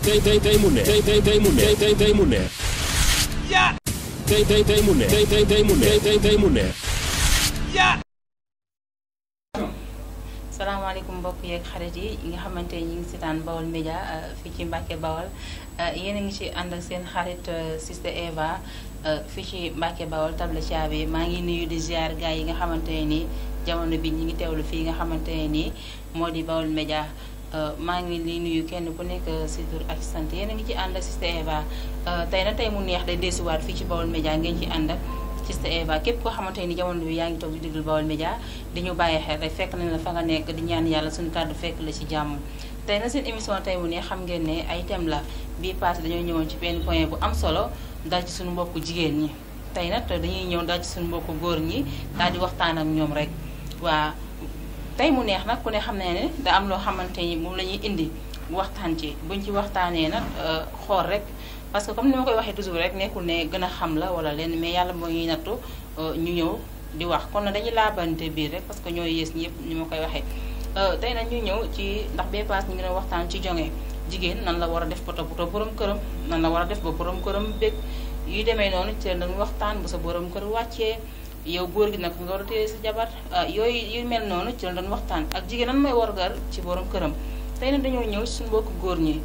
tey mu ne tey mu ne tey mu ne ya tey mu ne tey mu ne tey mu ne ya. salaamaaleykum mbokk yeeg xarit yi nga xamante ñi ngi seetaan Baol Média fii ci Mbacke Baol yéen a ngi ci ànd ak seen xarit Sister Eva fii ci Mbacke Baol table caabi maa ngi nuyu di ziar gars yi nga xamante ni jamono bi ñi ngi teewlu fii nga xamante ni moo di Baol Média maa ngi li nuyu kenn ku nekk si tur ak sant yéen a ngi ci ànd ak Sister Eva tey mu neex day desuwaat fii ci Baol Média ngeen ci ànd ak Sister Eva képp koo xamante ni jamono bi yaa ngi toog di déglu Baol Média di ñu bàyyi xel rek fekk nañ la fa nga nekk di ñaan yàlla suñu kàddu fekk la ci jàmm. tey na seen émission tey mu neex xam ngeen ne ay thème la bii passé dañoo ñëwoon ci benn point bu am solo dal ci suñu mbokku jigéen ñi tey nag dañuy ñëw dal ci suñu mbokku góor ñi daal di waxtaan ak ñoom rek waa tey mu neex nag ku ne xam ne da am loo xamante ni moom la ñuy indi waxtaan ci buñ ci waxtaanee nag xool rek parce que comme ni ma koy waxee toujours rek nekkul ne gën a xam la wala leen mais yàlla moo ñuy nattu ñu ñëw di wax kon nag dañuy laabante biir rek parce que ñooy yées ñëpp ni ma koy waxee tey nag ñu ñëw ci ndax bee paas ñu ngi doon waxtaan ci jonge jigéen nan la war a def poto borom këram nan la war a def ba borom këram bég yu demee noonu ci dañu waxtaan bu sa borom kër wàccee yow góor gi nag nga war a téye sa jabar yooyu yu mel noonu ci la doon waxtaan ak jigéen nan may wargar ci borom këram tey nag dañoo ñëw ci suñu mbokku góor ñi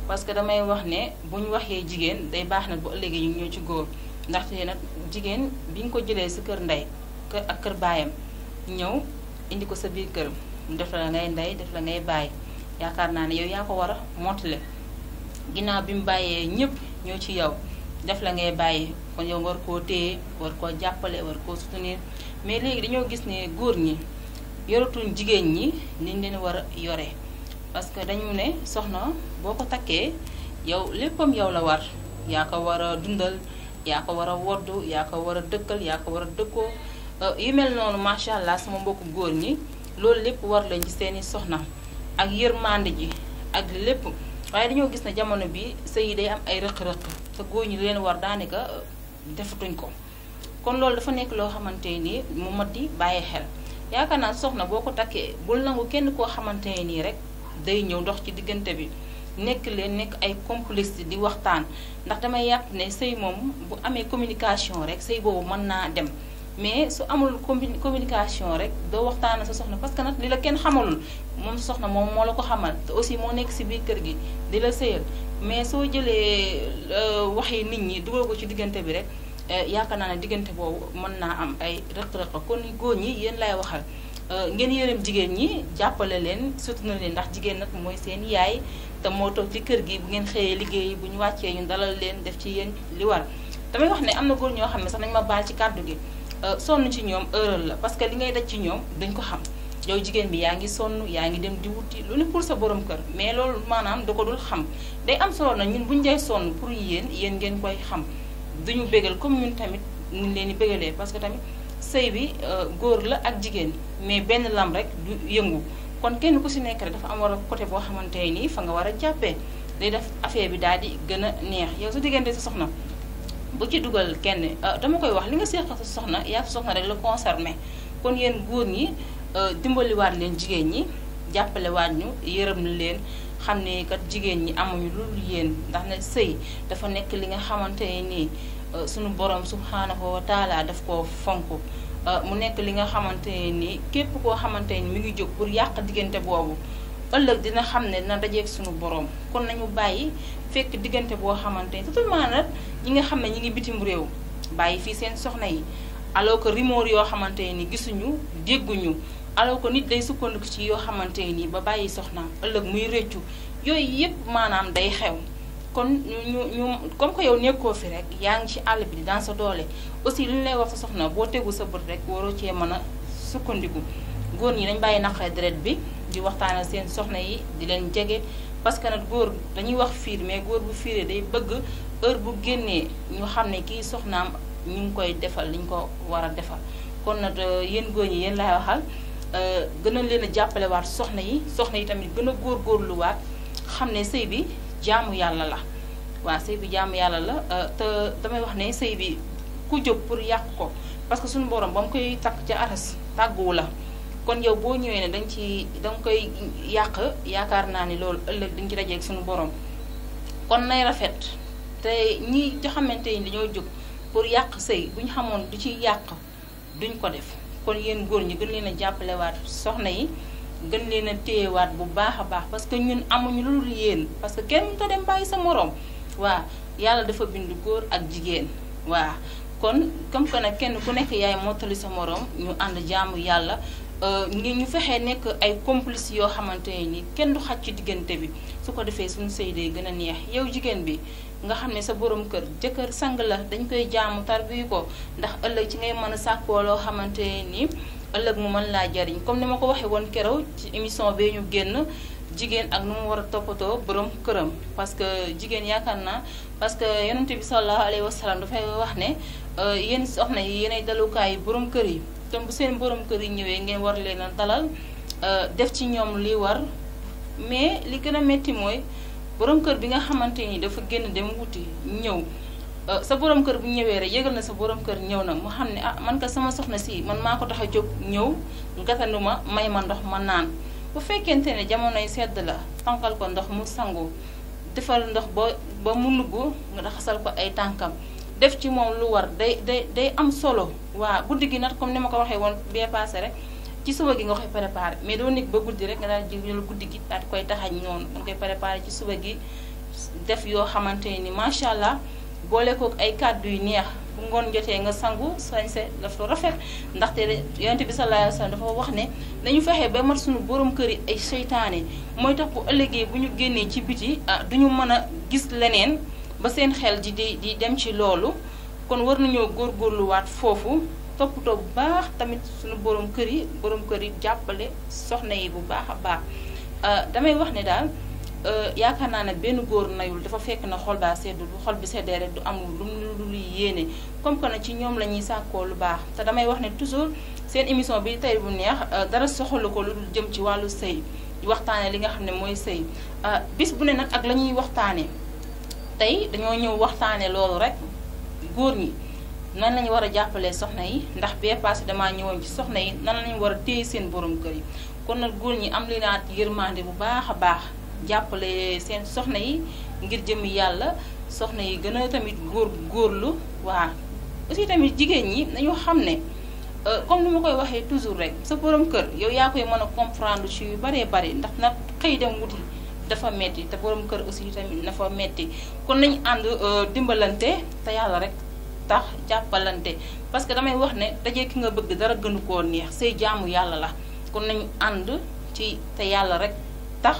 parce que damay wax ne bu ñu waxee jigéen day baax nag bu ëllëgee ñu ñëw ci góor ndaxte nag jigéen bi nga ko jëlee sa kër ndey kër ak kër baayam ñëw indi ko sa biir kër mu def la ngay ndey def la ngay baay yaakaar naa ne yow yaa ko war a mottale ginnaaw bi mu bàyyee ñëpp ñëw ci yow def la ngay bàyyi kon yow nga war koo téye war koo jàppale war koo soutenir mais léegi dañoo gis ne góor ñi yoratuñ jigéen ñi niñ leen war a yore parce que dañu ne soxna boo ko takkee yow léppam yow la war yaa ko war a dundal yaa ko war a woddu yaa ko war a dëkkal yaa ko war a dëkkoo yu mel noonu macha allah sama mbokku góor ñi loolu lépp war lañ ci seeni soxna ak yërmande ji ak lépp waaye dañoo gis ne jamono bi sëy yi day am ay rëq-rëq te góor ñi leen war daanaka defatuñ ko kon loolu dafa nekk loo xamante ni mu mat di bàyyi xel yaakaar naa soxna boo ko takkee bul nangu kenn koo xamante nii rek day ñëw dox ci diggante bi nekk ay complice di waxtaan ndax damay yàpp ne sëy moom bu amee communication rek sëy boobu mën naa dem mais su amul communication rek doo waxtaan sa soxna parce que nag li la kenn xamalul moom sa soxna moom moo la ko xamal te aussi moo nekk si biir kër gi di la sëyal mais soo jëlee waxi nit ñi dugal ko ci diggante bi rek yaakaar naa ne diggante boobu mën naa am ay rëq-rëq kon góor ñi yéen lay waxal ngeen yërëm jigéen ñi jàppale leen surtout na leen ndax jigéen nag mooy seen yaay te moo toog ci kër gi bu ngeen xëyee liggéey bu ñu wàccee ñu dalal leen def ci yéen li war damay wax ne am na góor ñoo xam ne sax nañu ma baal ci kàddu gi sonn ci ñoom erreur la parce que li ngay daj ci ñoom dañ ko xam yow jigéen bi yaa ngi sonn yaa ngi dem di wuti lu ne pour sa borom kër mais loolu maanaam da ko dul xam day am solo na ñun bu ñu dee sonn pour yéen ngeen koy xam duñu bégal comme ñun tamit ñu leen di bégalee parce que tamit sëy bi góor la ak jigéen mais benn lam rek du yëngu kon kenn ku si nekk rek dafa am war a côté boo xamante nii fa nga war a jàppee day def affaire bi daal di gën a neex yow sa diggante sa soxna bu ci dugal kenn dama koy wax li nga seex sa soxna yaa sa soxna rek la concerné kon yéen góor ñi dimbaliwaat leen jigéen ñi jàppalewaat ñu yërëm leen xam ne kat jigéen ñi amuñu lu yéen ndax ne sëy dafa nekk li nga xamante nii sunu borom subhanahu wa taala daf koo fonk mu nekk li nga xamante ni képp koo xamante ni mi ngi jóg pour yàq diggante boobu ëllëg dina xam ne dina dajeeg sunu borom kon nañu bàyyi fekk diggante boo xamante ni totalement nag ñi nga xam ne ñi ngi bitim réew bàyyi fii seen soxna yi alors que rumeur yoo xamante ni gisuñu dégguñu alors que nit day sukkandiku ci yoo xamante ni ba bàyyi soxna ëllëg muy rëccu yooyu yëpp maanaam day xew kon ñu comme que yow nekkoo fi rek yaa ngi ci àll bi dans sa doole aussi lu ñu lay wax sa soxna boo tegu sa bët rek waroo cee mën a sukkandiku góor ñi dañ bàyyi naqare deret bi di waxtaanal seen soxna yi di leen jege parce que nag góor dañuy wax fiir mais góor bu fiiree day bëgg heure bu génnee ñu xam ne kii soxnaam ñu ngi koy defal li ñu ko war a defal kon nag yéen góor ñi yéen laay waxal gën a leen a jàppalewaat soxna yi tamit gën a góorgóorluwaat xam ne sëy bi jaamu yàlla la waaw sëy bi jaamu yàlla la te damay wax ne sëy bi ku jóg pour yàq ko parce que suñu borom ba mu koy takk ca aras tàgguwu la kon yow boo ñëwee ne danga koy yàq yaakaar naa ni loolu ëllëg dañ ci dajeeg suñu borom kon nay rafet te ñi nga xamante ni dañoo jóg pour yàq sëy bu ñu xamoon du ci yàq duñ ko def. kon yéen góor ñi gën leen a jàppalewaat soxna yi gën leen a téyewaat bu baax a baax parce que ñun amuñu lu dul yéen parce que kenn mënut a dem bàyyi sa moroom waa yàlla dafa bind góor ak jigéen waa kon comme que nag kenn ku nekk yaay mottali sa moroom ñu ànd jaamu yàlla ñu fexee nekk ay complice yoo xamante ni kenn du xaj ci diggante bi su ko defee suñu sëy day gën a neex yow jigéen bi nga xam ne sa borom kër jëkkër sang la dañ koy jaamu tarbiyu ko ndax ëllëg ci ngay mën a sàkkoo loo xamante ni ëllëg mu mën laa jariñ comme ni ma ko waxee woon keroog ci émission bee ñu génn jigéen ak nu mu war a toppatoo borom këram parce que jigéen yaakaar naa parce que yonent bi sallallahu alayhi wa sallam dafay wax ne yéen soxna yi yéenay dalukaay borom kër yi kon bu seen borom kër yi ñëwee ngeen war leen a dalal def ci ñoom li war mais li gën a métti mooy borom kër bi nga xamante ni dafa génn dem wuti ñëw sa borom kër bu ñëwee rek yëgal na sa borom kër ñëw na mu xam ne ah man ka sama soxna si man maa ko tax a jóg ñëw gàttandu ma may ma ndox ma naan bu fekkente ne jamonoy sedd la tànkal ko ndox mu sangu defal ndox ba mu nugg nga raxasal ko ay tànkam def ci moom lu war day am solo waa guddi gi nag comme ni ma ko waxee woon bee passé rek ci suba gi nga koy préparé mais doo nekk ba guddi rek nga daal di jël guddi gi daal di koy taxañ noonu nga koy préparé ci suba gi def yoo xamante ni macha allah boole kook ay kàddu yu neex bu ngoon jotee nga sangu sañse dafa rafet ndaxte yonent bi sallallahu alayhi wa sallam dafa wax ne dañu fexe ba mat suñu borom kër yi ay seytaane mooy tax bu ëllëgee bu ñu génnee ci biti duñu mën a gis leneen ba seen xel di dem ci loolu kon war nañoo góorgóorluwaat foofu toppatoo bu baax tamit suñu borom kër yi jàppale soxna yi bu baax a baax damay wax ne daal yaakaar naa ne benn góor nayul dafa fekk na xol baa seddu bu xol bi seddee rek du amul lu luy yéene comme que na ci ñoom la ñuy sàkkoo lu baax te damay wax ne toujours seen émission bi tey bu neex dara soxalu ko lu dul jëm ci wàllu sëy di waxtaane li nga xam ne mooy sëy bis bu ne nag ak la ñuy waxtaane tey dañoo ñëw waxtaane loolu rek góor ñi nan lañu war a jàppalee soxna yi ndax bee passé damaa ñëwoon ci soxna yi nan lañu war a téye seen borom kër yi kon nag góor ñi am li naat yërmande bu baax a baax jàppale seen soxna yi ngir jëmi yàlla soxna yi gën a tamit góorlu waa aussi tamit jigéen ñi nañu xam ne comme ni ma koy waxee toujours rek sa borom kër yow yaa koy mën a comprendre ci yu baree bari ndax nag xëy dem wuti dafa metti te borom kër aussi tamit dafa metti kon nañu ànd dimbalante te yàlla rek tax jàppalante parce que damay wax ne dajee ki nga bëgg dara gënu koo neex say jaamu yàlla la kon nañu ànd ci te yàlla rek tax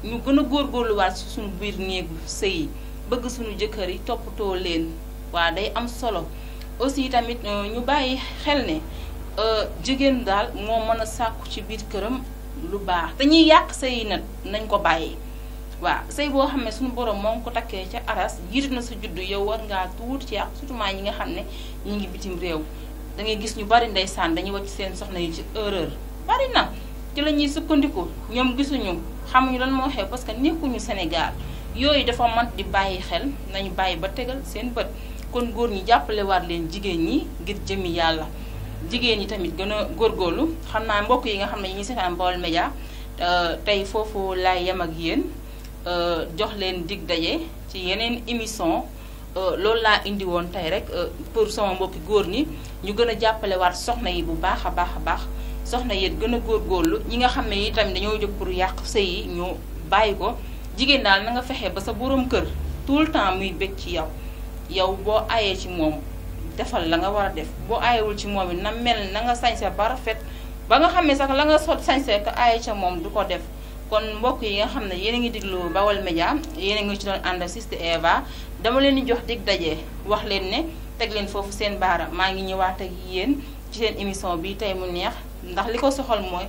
ñu gën a góorgóorluwaat ci suñu biir néegu sëy bëgg suñu jëkkër yi toppatoo leen waa day am solo aussi tamit ñu bàyyi xel ne jigéen daal moo mën a sàkku ci biir këram lu baax dañuy yàq sëy nag nañ ko bàyyi waaw sëy boo xam ne suñu borom moo ko takkee ca aras jiitu na sa juddu yow war ngaa tuuti ci yàq surtout ñi nga xam ne ñu ngi bitim réew da ngay gis ñu bari ndeysaan dañuy wacc seen soxna yi ci erreur bari na ci la ñuy sukkandiku ñoom gisuñu xamuñu lan moo xew parce que nekkuñu Sénégal yooyu dafa mat di bàyyi xel nañu bàyyi ba tegal seen bët kon góor ñi jàppale waat leen jigéen ñi ngir jëmi yàlla jigéen ñi tamit gën a góorgóorlu xam naa mbokk yi nga xam ne ñi seetaan Baol Média tey foofu laay yem ak yéen jox leen dig daje ci yeneen émission loolu laa indi woon tey rek pour sama mbokki góor ñi ñu gën a jàppale waat soxna yi bu baax a baax a baax soxna yi gën a góorgóorlu ñi nga xam ne itam dañoo jóg pour yàq sëy yi ñu bàyyi ko jigéen daal na nga fexe ba sa borom kër tout le temps muy bég ci yow boo ayee ci moom defal la nga war a def boo ayewul ci moom it na mel na nga sañse ba rafet ba nga xam ne sax la nga sañse ko aye ca moom du ko def kon mbokk yi nga xam ne yéen a ngi diglu Baol Média yéen a ngi ci doon ànd ak Sister Eva dama leen di jox dig daje wax leen ne teg leen foofu seen baara maa ngi ñëwaat ak yéen ci seen émission bi tey mu neex ndax li ko soxal mooy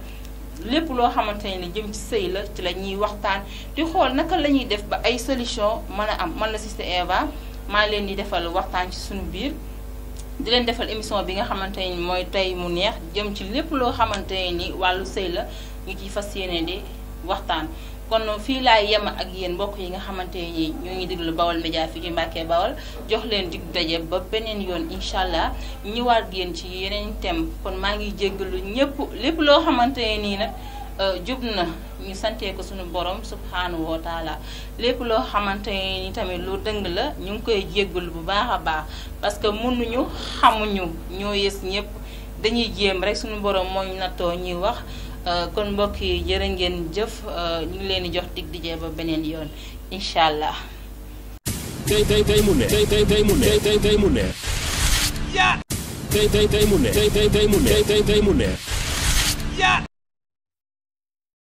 lépp loo xamante ne jëm ci sëy la ci la ñuy waxtaan di xool naka la ñuy def ba ay solution mën a am man la Sister Eva maa leen di defal waxtaan ci suñu biir di leen defal émission bi nga xamante ni mooy tey mu neex jëm ci lépp loo xamante ni wàllu sëy la ñu ciy fas yéene di waxtaan kon fii laay yem ak yéen mbokk yi nga xamante ni ñoo ngi déglu Baol Média fii ci Mbàkke Bawol jox leen dig daje ba beneen yoon incha allah ñëwaat yéen ci yeneen thème kon maa ngi jéggalu ñëpp lépp loo xamante nii nag jub na ñu santee ko suñu borom subhanahu wa taala lépp loo xamante ni tamit lu dëng la ñu ngi koy jéggul bu baax a baax parce que mënuñu xamuñu ñoo yës ñëpp dañuy jéem rek suñu borom moo ñu nattoo ñuy wax kon mbokk yi jërë ngeen jëf ñu ngi leen di jox dig dijee ba beneen yoon incha allah. tey mu ne tey mu ne tey mu ne. tey mu ne tey mu ne tey mu ne.